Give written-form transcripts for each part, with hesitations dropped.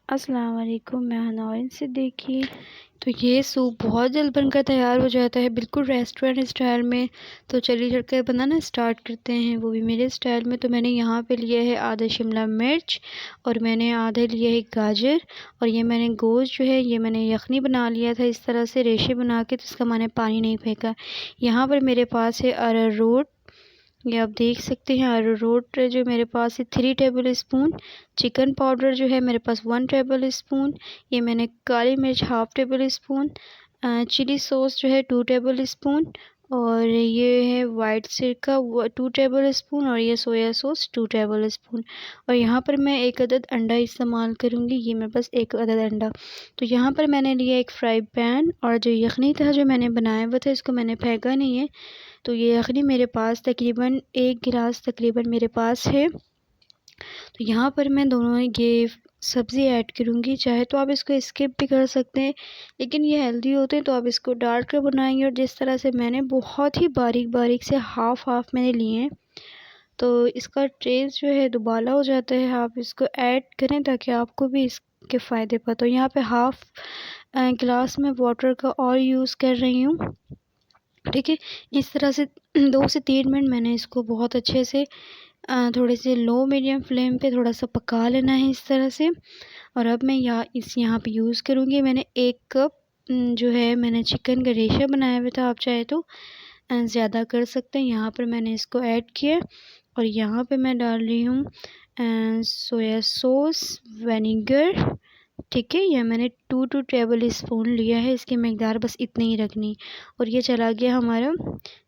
अस्सलाम वालेकुम, मैं हनौरिन सिद्दीकी। तो ये सूप बहुत जल्द बनकर तैयार हो जाता है, बिल्कुल रेस्टोरेंट स्टाइल में। तो चलिए चलकर बनाना स्टार्ट करते हैं, वो भी मेरे स्टाइल में। तो मैंने यहाँ पे लिया है आधा शिमला मिर्च और मैंने आधे लिए है गाजर, और ये मैंने गोश्त जो है ये मैंने यखनी बना लिया था इस तरह से रेशे बना के, तो इसका मैंने पानी नहीं फेंका। यहाँ पर मेरे पास है अरारोट, ये आप देख सकते हैं। अरारोट जो मेरे पास है 3 टेबल स्पून। चिकन पाउडर जो है मेरे पास 1 टेबल स्पून। ये मैंने काली मिर्च half tablespoon. Chilli sauce जो है 2 टेबल स्पून। और ये है वाइट सिरका 2 टेबल स्पून, और ये सोया सॉस 2 टेबल स्पून। और यहाँ पर मैं 1 अदद अंडा इस्तेमाल करूँगी, ये मेरे पास 1 अदद अंडा। तो यहाँ पर मैंने लिया एक फ्राई पैन, और जो यखनी था जो मैंने बनाया हुआ था इसको मैंने फेंका नहीं है। तो ये यखनी मेरे पास तकरीबन 1 गिलास तकरीबन मेरे पास है। तो यहाँ पर मैं दोनों ये सब्ज़ी ऐड करूँगी। चाहे तो आप इसको स्किप भी कर सकते हैं, लेकिन ये हेल्दी होते हैं तो आप इसको डाल कर बनाएंगे। और जिस तरह से मैंने बहुत ही बारीक बारीक से हाफ़ मैंने लिए हैं, तो इसका टेस्ट जो है दुबाला हो जाता है। आप इसको ऐड करें ताकि आपको भी इसके फ़ायदे पता हो। यहाँ पे हाफ़ गिलास में वाटर का और यूज़ कर रही हूँ, ठीक है। इस तरह से 2 से 3 मिनट मैंने इसको बहुत अच्छे से थोड़े से लो मीडियम फ्लेम पे थोड़ा सा पका लेना है इस तरह से। और अब मैं यहाँ पे यूज़ करूँगी, मैंने 1 कप जो है मैंने चिकन का रेशा बनाया हुआ था। आप चाहे तो ज़्यादा कर सकते हैं। यहाँ पर मैंने इसको ऐड किया, और यहाँ पे मैं डाल रही हूँ सोया सॉस, विनेगर, ठीक है। यह मैंने 2 टेबल स्पून लिया है, इसकी मकदार बस इतनी ही रखनी। और ये चला गया हमारा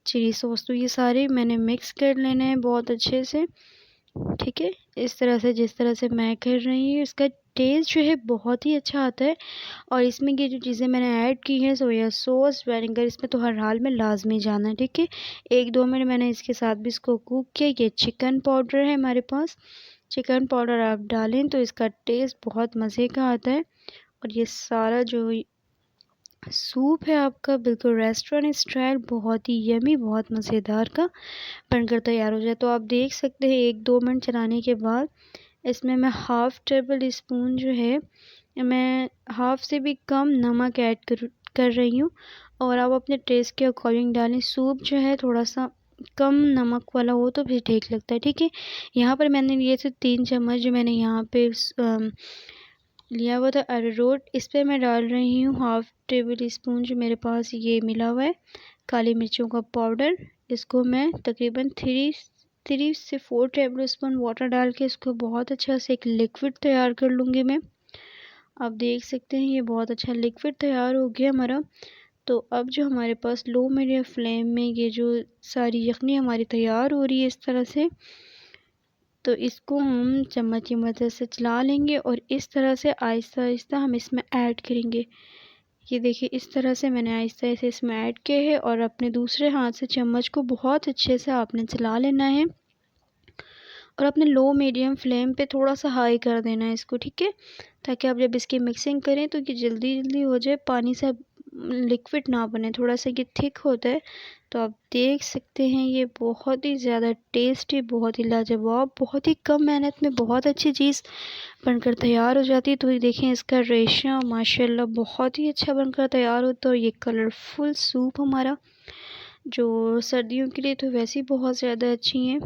चिली सॉस। तो ये सारे मैंने मिक्स कर लेने हैं बहुत अच्छे से, ठीक है। इस तरह से जिस तरह से मैं कर रही हूँ, इसका टेस्ट जो है बहुत ही अच्छा आता है। और इसमें ये जो चीज़ें मैंने ऐड की हैं सोया सॉस, विनेगर, इसमें तो हर हाल में लाजमी जाना है, ठीक है। 1-2 मिनट मैंने इसके साथ भी इसको कुक किया। ये चिकन पाउडर है हमारे पास, चिकन पाउडर आप डालें तो इसका टेस्ट बहुत मज़े का आता है। और ये सारा जो सूप है आपका बिल्कुल रेस्टोरेंट स्टाइल, बहुत ही यमी, बहुत मज़ेदार का बनकर तैयार हो जाए। तो आप देख सकते हैं 1-2 मिनट चलाने के बाद इसमें मैं हाफ़ टेबल स्पून जो है, मैं हाफ़ से भी कम नमक ऐड कर रही हूँ। और आप अपने टेस्ट के अकॉर्डिंग डालें। सूप जो है थोड़ा सा कम नमक वाला हो तो फिर ठीक लगता है, ठीक है। यहाँ पर मैंने लिए थे 3 चम्मच जो मैंने यहाँ पे लिया हुआ था अरारोट, इस पर मैं डाल रही हूँ हाफ़ टेबल स्पून जो मेरे पास ये मिला हुआ है काली मिर्चों का पाउडर। इसको मैं तकरीबन 3 से 4 टेबल स्पून वाटर डाल के इसको बहुत अच्छा से एक लिक्विड तैयार कर लूँगी मैं। आप देख सकते हैं ये बहुत अच्छा लिक्विड तैयार हो गया हमारा। तो अब जो हमारे पास लो मीडियम फ्लेम में ये जो सारी यखनी हमारी तैयार हो रही है इस तरह से, तो इसको हम चम्मच की मदद से चला लेंगे और इस तरह से आहिस्ता आहिस्ता हम इसमें ऐड करेंगे। ये देखिए इस तरह से मैंने आहिस्ता आहिस्ता इसमें ऐड किया है, और अपने दूसरे हाथ से चम्मच को बहुत अच्छे से आपने चला लेना है, और अपने लो मीडियम फ्लेम पे थोड़ा सा हाई कर देना है इसको, ठीक है। ताकि आप जब इसकी मिक्सिंग करें तो ये जल्दी जल्दी हो जाए, पानी से लिक्विड ना बने, थोड़ा सा ये थिक होता है। तो आप देख सकते हैं ये बहुत ही ज़्यादा टेस्टी, बहुत ही लाजवाब, बहुत ही कम मेहनत में बहुत अच्छी चीज़ बनकर तैयार हो जाती है। तो ये देखें इसका रेशा माशाल्लाह बहुत ही अच्छा बनकर तैयार होता है। और ये कलरफुल सूप हमारा जो सर्दियों के लिए तो वैसे ही बहुत ज़्यादा अच्छी हैं।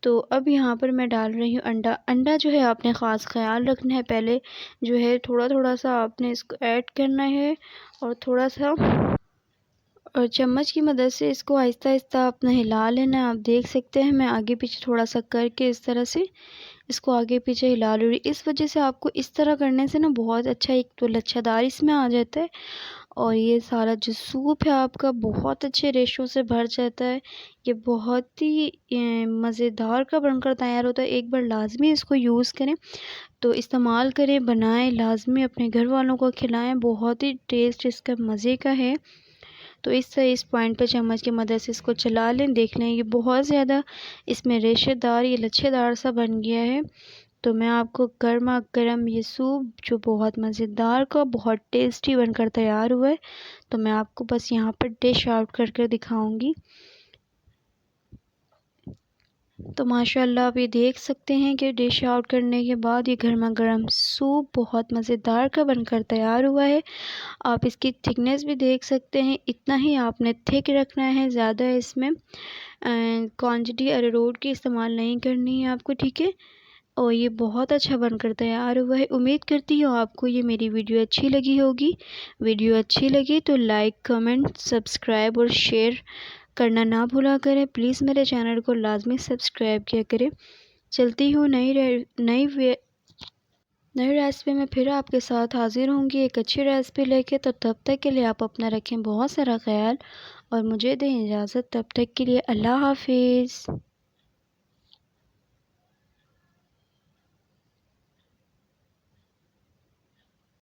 तो अब यहाँ पर मैं डाल रही हूँ अंडा। अंडा जो है आपने ख़ास ख्याल रखना है, पहले जो है थोड़ा थोड़ा सा आपने इसको ऐड करना है, और थोड़ा सा और चम्मच की मदद से इसको आहिस्ता आहिस्ता अपना हिला लेना है। आप देख सकते हैं मैं आगे पीछे थोड़ा सा करके इस तरह से इसको आगे पीछे हिला लूँगी। इस वजह से आपको इस तरह करने से ना बहुत अच्छा एक तो लच्छादार इसमें आ जाता है, और ये सारा जो सूप है आपका बहुत अच्छे रेशो से भर जाता है। ये बहुत ही मज़ेदार का बनकर तैयार होता है। एक बार लाज़मी इसको यूज़ करें, तो इस्तेमाल करें, बनाएं, लाज़मी अपने घर वालों को खिलाएं। बहुत ही टेस्ट इसका मज़े का है। तो इस पॉइंट पे चम्मच की मदद से इसको चला लें, देख लें ये बहुत ज़्यादा इसमें रेशेदार, ये लच्छेदार सा बन गया है। तो मैं आपको गर्मा गर्म ये सूप जो बहुत मज़ेदार का बहुत टेस्टी बनकर तैयार हुआ है, तो मैं आपको बस यहाँ पर डिश आउट कर कर दिखाऊंगी। तो माशाल्लाह आप ये देख सकते हैं कि डिश आउट करने के बाद ये गर्मा गर्म सूप बहुत मज़ेदार का बनकर तैयार हुआ है। आप इसकी थिकनेस भी देख सकते हैं, इतना ही आपने थिक रखना है, ज़्यादा इसमें क्वांटिटी अरारोट की इस्तेमाल नहीं करनी है आपको, ठीक है। और ये बहुत अच्छा बनकर तैयार हुआ है। उम्मीद करती हूँ आपको ये मेरी वीडियो अच्छी लगी होगी। वीडियो अच्छी लगी तो लाइक, कमेंट, सब्सक्राइब और शेयर करना ना भूला करें। प्लीज़ मेरे चैनल को लाजमी सब्सक्राइब किया करें। चलती हूँ नई रेसिपी में फिर आपके साथ हाज़िर होंगी एक अच्छी रेसिपी लेके। तो तब तक के लिए आप अपना रखें बहुत सारा ख्याल और मुझे दें इजाज़त। तब तक के लिए अल्लाह हाफ़िज़।